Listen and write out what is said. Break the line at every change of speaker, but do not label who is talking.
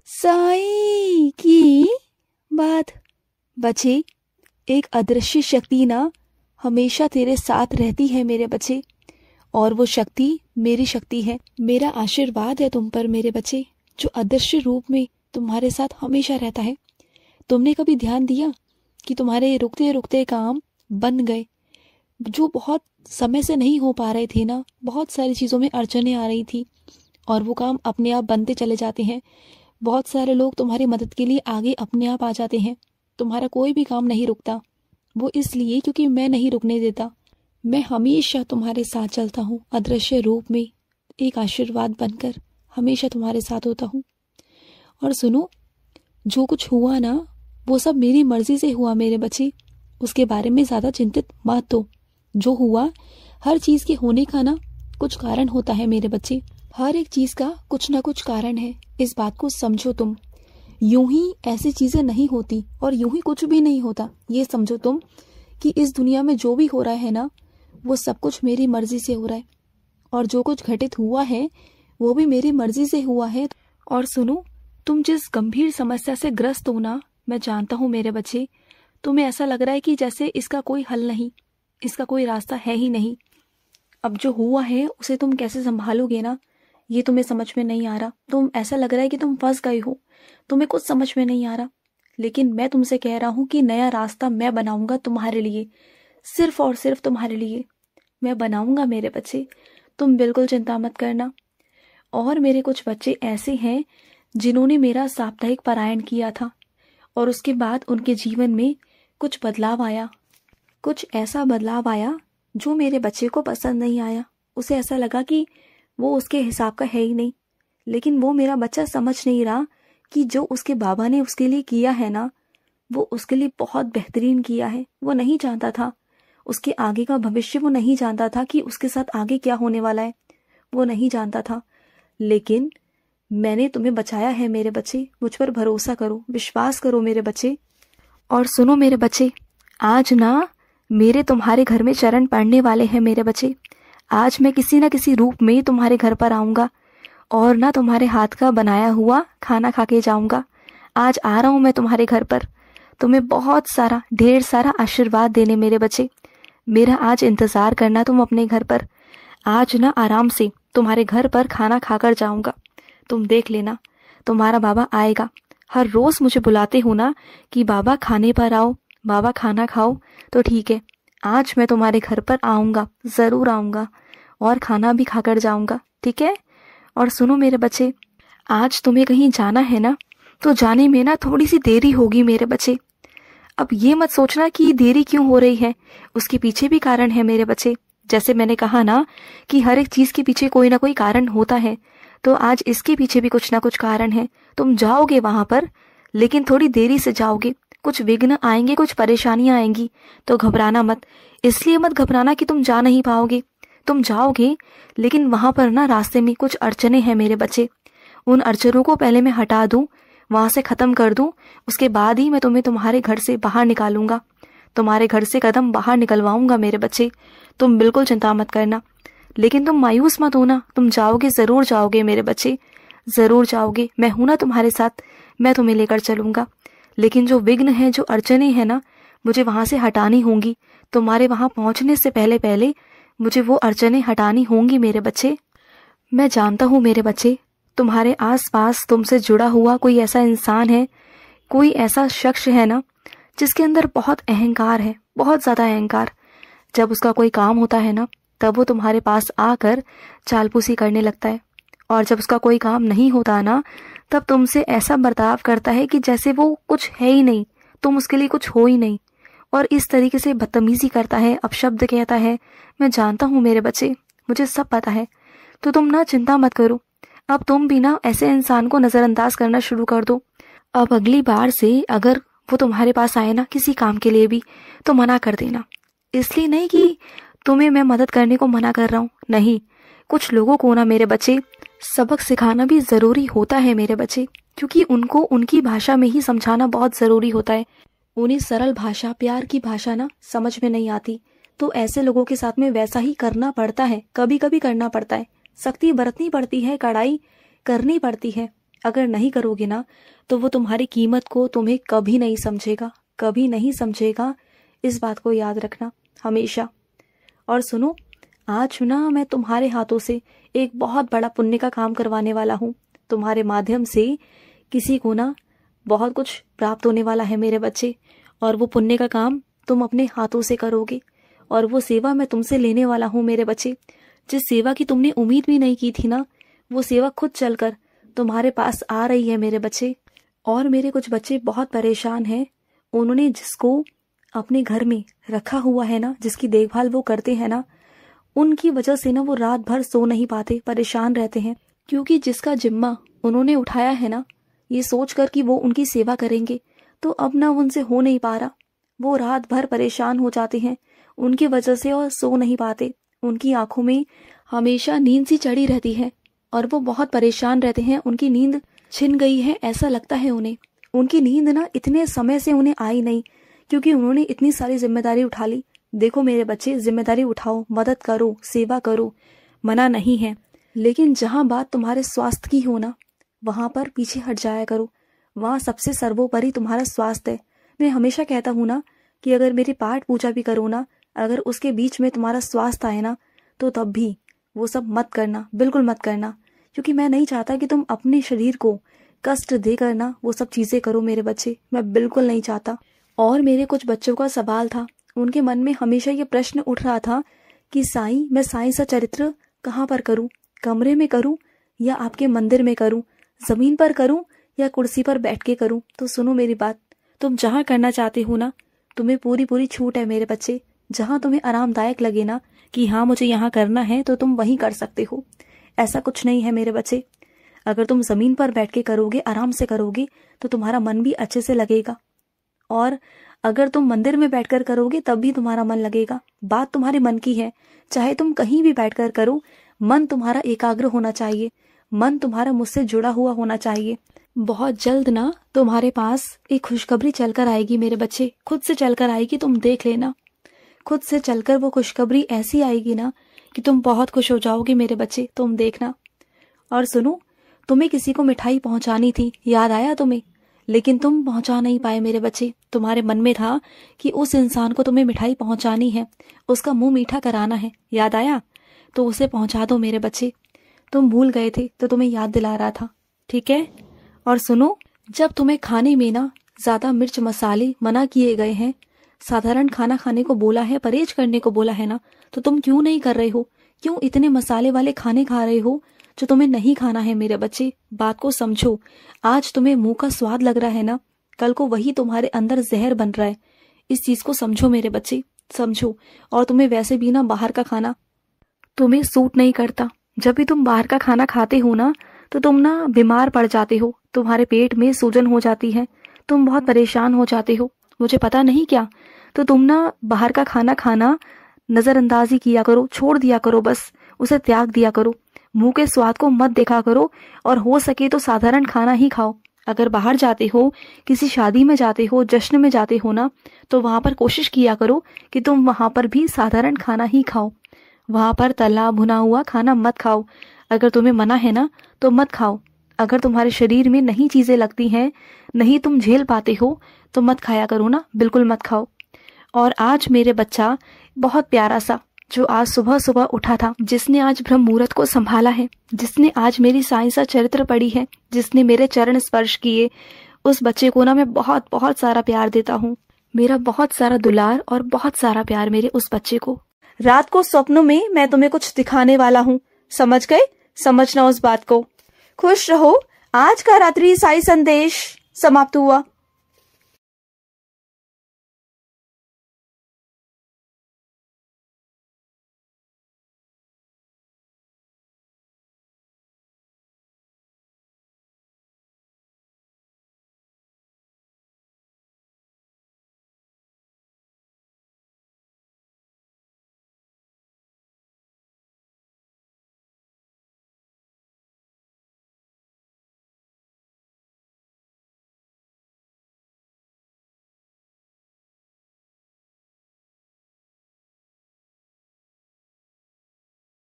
साईं की बात। बच्चे, एक अदृश्य शक्ति ना हमेशा तेरे साथ रहती है मेरे बच्चे, और वो शक्ति मेरी शक्ति है। मेरा आशीर्वाद है तुम पर मेरे बच्चे, जो अदृश्य रूप में तुम्हारे साथ हमेशा रहता है। तुमने कभी ध्यान दिया कि तुम्हारे रुकते रुकते काम बन गए, जो बहुत समय से नहीं हो पा रहे थे ना, बहुत सारी चीज़ों में अड़चनें आ रही थी, और वो काम अपने आप बनते चले जाते हैं। बहुत सारे लोग तुम्हारी मदद के लिए आगे अपने आप आ जाते हैं। तुम्हारा कोई भी काम नहीं रुकता, वो इसलिए क्योंकि मैं नहीं रुकने देता। मैं हमेशा तुम्हारे साथ चलता हूँ, अदृश्य रूप में एक आशीर्वाद बनकर हमेशा तुम्हारे साथ होता हूँ। और सुनो, जो कुछ हुआ ना वो सब मेरी मर्जी से हुआ मेरे बच्चे, उसके बारे में ज़्यादा चिंतित मत हो। जो हुआ, हर चीज़ के होने का ना कुछ कारण होता है मेरे बच्चे, हर एक चीज़ का कुछ ना कुछ कारण है। इस बात को समझो तुम। यूं ही ऐसी चीज़ें नहीं होती और यूं ही कुछ भी नहीं होता। ये समझो तुम कि इस दुनिया में जो भी हो रहा है ना, वो सब कुछ मेरी मर्जी से हो रहा है, और जो कुछ घटित हुआ है वो भी मेरी मर्जी से हुआ है। और सुनो, तुम जिस गंभीर समस्या से ग्रस्त हो ना, मैं जानता हूँ मेरे बच्चे, तुम्हें ऐसा लग रहा है कि जैसे इसका कोई हल नहीं, इसका कोई रास्ता है ही नहीं। अब जो हुआ है उसे तुम कैसे संभालोगे ना, ये तुम्हें समझ में नहीं आ रहा। तुम ऐसा लग रहा है कि तुम फंस गए हो, तुम्हें कुछ समझ में नहीं आ रहा। लेकिन मैं तुमसे कह रहा हूँ कि नया रास्ता मैं बनाऊंगा तुम्हारे लिए, सिर्फ और सिर्फ तुम्हारे लिए मैं बनाऊंगा मेरे बच्चे। तुम बिल्कुल चिंता मत करना। और मेरे कुछ बच्चे ऐसे हैं जिन्होंने मेरा साप्ताहिक पारायण किया था, और उसके बाद उनके जीवन में कुछ बदलाव आया। कुछ ऐसा बदलाव आया जो मेरे बच्चे को पसंद नहीं आया। उसे ऐसा लगा कि वो उसके हिसाब का है ही नहीं। लेकिन वो मेरा बच्चा समझ नहीं रहा कि जो उसके बाबा ने उसके लिए किया है ना, वो उसके लिए बहुत बेहतरीन किया है। वो नहीं जानता था उसके आगे का भविष्य, वो नहीं जानता था कि उसके साथ आगे क्या होने वाला है, वो नहीं जानता था। लेकिन मैंने तुम्हें बचाया है मेरे बच्चे, मुझ पर भरोसा करो, विश्वास करो मेरे बच्चे। और सुनो मेरे बच्चे, आज ना मेरे तुम्हारे घर में चरण पड़ने वाले हैं मेरे बच्चे। आज मैं किसी न किसी रूप में तुम्हारे घर पर आऊँगा, और ना तुम्हारे हाथ का बनाया हुआ खाना खा के जाऊँगा। आज आ रहा हूँ मैं तुम्हारे घर पर, तुम्हें बहुत सारा, ढेर सारा आशीर्वाद देने मेरे बच्चे। मेरा आज इंतज़ार करना तुम अपने घर पर। आज ना आराम से तुम्हारे घर पर खाना खाकर जाऊँगा। तुम देख लेना, तुम्हारा बाबा आएगा। हर रोज़ मुझे बुलाते हो ना कि बाबा खाने पर आओ, बाबा खाना खाओ, तो ठीक है, आज मैं तुम्हारे घर पर आऊँगा, ज़रूर आऊँगा, और खाना भी खाकर जाऊँगा, ठीक है। और सुनो मेरे बच्चे, आज तुम्हें कहीं जाना है ना, तो जाने में ना थोड़ी सी देरी होगी मेरे बच्चे। अब ये मत सोचना कि देरी क्यों हो रही है, उसके पीछे भी कारण है मेरे बच्चे। जैसे मैंने कहा ना कि हर एक चीज़ के पीछे कोई ना कोई कारण होता है, तो आज इसके पीछे भी कुछ ना कुछ कारण है। तुम जाओगे वहाँ पर, लेकिन थोड़ी देरी से जाओगे। कुछ विघ्न आएंगे, कुछ परेशानियां आएंगी, तो घबराना मत। इसलिए मत घबराना कि तुम जा नहीं पाओगे, तुम जाओगे, लेकिन वहाँ पर ना रास्ते में कुछ अड़चने हैं मेरे बच्चे। उन अड़चनों को पहले मैं हटा दूँ, वहाँ से ख़त्म कर दूँ, उसके बाद ही मैं तुम्हें तुम्हारे घर से बाहर निकालूंगा, तुम्हारे घर से कदम बाहर निकलवाऊंगा मेरे बच्चे। तुम बिल्कुल चिंता मत करना। लेकिन तुम मायूस मत होना, तुम जाओगे, ज़रूर जाओगे मेरे बच्चे, ज़रूर जाओगे। मैं हूं ना तुम्हारे साथ, मैं तुम्हें लेकर चलूँगा। लेकिन जो विघ्न है, जो अड़चने हैं ना, मुझे वहाँ से हटानी होंगी। तुम्हारे वहाँ पहुँचने से पहले पहले मुझे वो अड़चने हटानी होंगी मेरे बच्चे। मैं जानता हूँ मेरे बच्चे, तुम्हारे आसपास तुमसे जुड़ा हुआ कोई ऐसा इंसान है, कोई ऐसा शख्स है ना, जिसके अंदर बहुत अहंकार है, बहुत ज़्यादा अहंकार। जब उसका कोई काम होता है ना, तब वो तुम्हारे पास आकर चालपूसी करने लगता है, और जब उसका कोई काम नहीं होता ना, तब तुमसे ऐसा बर्ताव करता है कि जैसे वो कुछ है ही नहीं, तुम उसके लिए कुछ हो ही नहीं, और इस तरीके से बदतमीजी करता है, अपशब्द कहता है। मैं जानता हूँ मेरे बच्चे, मुझे सब पता है। तो तुम ना चिंता मत करो, अब तुम भी ना ऐसे इंसान को नज़रअंदाज करना शुरू कर दो। अब अगली बार से अगर वो तुम्हारे पास आए ना किसी काम के लिए भी, तो मना कर देना। इसलिए नहीं कि तुम्हें मैं मदद करने को मना कर रहा हूँ, नहीं। कुछ लोगों को ना मेरे बच्चे सबक सिखाना भी ज़रूरी होता है मेरे बच्चे, क्योंकि उनको उनकी भाषा में ही समझाना बहुत ज़रूरी होता है। उन्हें सरल भाषा, प्यार की भाषा ना समझ में नहीं आती, तो ऐसे लोगों के साथ में वैसा ही करना पड़ता है, कभी कभी करना पड़ता है, सख्ती बरतनी पड़ती है, कड़ाई करनी पड़ती है। अगर नहीं करोगे ना तो वो तुम्हारी कीमत को तुम्हें कभी नहीं समझेगा, कभी नहीं समझेगा। इस बात को याद रखना हमेशा। और सुनो, आज ना मैं तुम्हारे हाथों से एक बहुत बड़ा पुण्य का काम करवाने वाला हूँ। तुम्हारे माध्यम से किसी को ना बहुत कुछ प्राप्त होने वाला है मेरे बच्चे, और वो पुण्य का काम तुम अपने हाथों से करोगे। और वो सेवा मैं तुमसे लेने वाला हूँ मेरे बच्चे। जिस सेवा की तुमने उम्मीद भी नहीं की थी ना, वो सेवा खुद चलकर तुम्हारे पास आ रही है मेरे बच्चे। और मेरे कुछ बच्चे बहुत परेशान हैं। उन्होंने जिसको अपने घर में रखा हुआ है ना, जिसकी देखभाल वो करते हैं ना, उनकी वजह से ना वो रात भर सो नहीं पाते, परेशान रहते हैं। क्योंकि जिसका जिम्मा उन्होंने उठाया है ना, ये सोचकर कि वो उनकी सेवा करेंगे, तो अब ना उनसे हो नहीं पा रहा। वो रात भर परेशान हो जाते हैं उनकी वजह से और सो नहीं पाते। उनकी आंखों में हमेशा नींद सी चढ़ी रहती है और वो बहुत परेशान रहते हैं। उनकी नींद छिन गई है ऐसा लगता है उन्हें। उनकी नींद ना इतने समय से उन्हें आई नहीं, क्योंकि उन्होंने इतनी सारी जिम्मेदारी उठा ली। देखो मेरे बच्चे, जिम्मेदारी उठाओ, मदद करो, सेवा करो, मना नहीं है, लेकिन जहाँ बात तुम्हारे स्वास्थ्य की हो ना, वहां पर पीछे हट जाया करो। वहां सबसे सर्वोपरि तुम्हारा स्वास्थ्य है। मैं हमेशा कहता हूँ ना कि अगर मेरी पाठ पूजा भी करो ना, अगर उसके बीच में तुम्हारा स्वास्थ्य आए ना, तो तब भी वो सब मत करना, बिल्कुल मत करना। क्योंकि मैं नहीं चाहता कि तुम अपने शरीर को कष्ट देकर ना वो सब चीजें करो मेरे बच्चे, मैं बिल्कुल नहीं चाहता। और मेरे कुछ बच्चों का सवाल था, उनके मन में हमेशा ये प्रश्न उठ रहा था कि साईं, मैं साईं सा चरित्र कहाँ पर करूं? कमरे में करूं या आपके मंदिर में करूं? जमीन पर करूं या कुर्सी पर बैठ के करूं? तो सुनो मेरी बात, तुम जहाँ करना चाहते हो ना, तुम्हें पूरी पूरी छूट है मेरे बच्चे। जहाँ तुम्हें आरामदायक लगे ना कि हाँ मुझे यहाँ करना है, तो तुम वहीं कर सकते हो। ऐसा कुछ नहीं है मेरे बच्चे। अगर तुम जमीन पर बैठ के करोगे, आराम से करोगे, तो तुम्हारा मन भी अच्छे से लगेगा। और अगर तुम मंदिर में बैठकर करोगे तब भी तुम्हारा मन लगेगा। बात तुम्हारे मन की है। चाहे तुम कहीं भी बैठकर करो, मन तुम्हारा एकाग्र होना चाहिए, मन तुम्हारा मुझसे जुड़ा हुआ होना चाहिए। बहुत जल्द ना तुम्हारे पास एक खुशखबरी चलकर आएगी मेरे बच्चे, खुद से चलकर आएगी, तुम देख लेना। खुद से चलकर वो खुशखबरी ऐसी आएगी ना कि तुम बहुत खुश हो जाओगे मेरे बच्चे, तुम देखना। और सुनो, तुम्हें किसी को मिठाई पहुंचानी थी, याद आया तुम्हें? लेकिन तुम पहुंचा नहीं पाए मेरे बच्चे। तुम्हारे मन में था कि उस इंसान को तुम्हें मिठाई पहुंचानी है, उसका मुंह मीठा कराना है, याद आया? तो उसे पहुंचा दो मेरे बच्चे। तुम भूल गए थे तो तुम्हें याद दिला रहा था, ठीक है? और सुनो, जब तुम्हें खाने में ना ज्यादा मिर्च मसाले मना किए गए हैं, साधारण खाना खाने को बोला है, परहेज करने को बोला है ना, तो तुम क्यों नहीं कर रहे हो? क्यों इतने मसाले वाले खाने खा रहे हो जो तुम्हें नहीं खाना है मेरे बच्चे? बात को समझो। आज तुम्हें मुंह का स्वाद लग रहा है ना, कल को वही तुम्हारे अंदर जहर बन रहा है। इस चीज को समझो मेरे बच्चे, समझो। और तुम्हें वैसे भी ना बाहर का खाना तुम्हें सूट नहीं करता। जब भी तुम बाहर का खाना खाते हो ना, तो तुम ना बीमार पड़ जाते हो, तुम्हारे पेट में सूजन हो जाती है, तुम बहुत परेशान हो जाते हो। मुझे पता नहीं क्या, तो तुम ना बाहर का खाना खाना नजरअंदाज ही किया करो, छोड़ दिया करो, बस उसे त्याग दिया करो। मुंह के स्वाद को मत देखा करो, और हो सके तो साधारण खाना ही खाओ। अगर बाहर जाते हो, किसी शादी में जाते हो, जश्न में जाते हो ना, तो वहां पर कोशिश किया करो कि तुम वहां पर भी साधारण खाना ही खाओ। वहां पर तला भुना हुआ खाना मत खाओ। अगर तुम्हें मना है ना तो मत खाओ। अगर तुम्हारे शरीर में नहीं चीजें लगती हैं, नहीं तुम झेल पाते हो, तो मत खाया करो ना, बिल्कुल मत खाओ। और आज मेरे बच्चा बहुत प्यारा सा, जो आज सुबह सुबह उठा था, जिसने आज ब्रह्म मुहूर्त को संभाला है, जिसने आज मेरी साईं सा चरित्र पढ़ी है, जिसने मेरे चरण स्पर्श किए, उस बच्चे को ना मैं बहुत बहुत सारा प्यार देता हूँ। मेरा बहुत सारा दुलार और बहुत सारा प्यार मेरे उस बच्चे को। रात को स्वप्नों में मैं तुम्हें कुछ दिखाने वाला हूँ, समझ गए? समझना उस बात को। खुश रहो। आज का रात्रि साई संदेश समाप्त हुआ।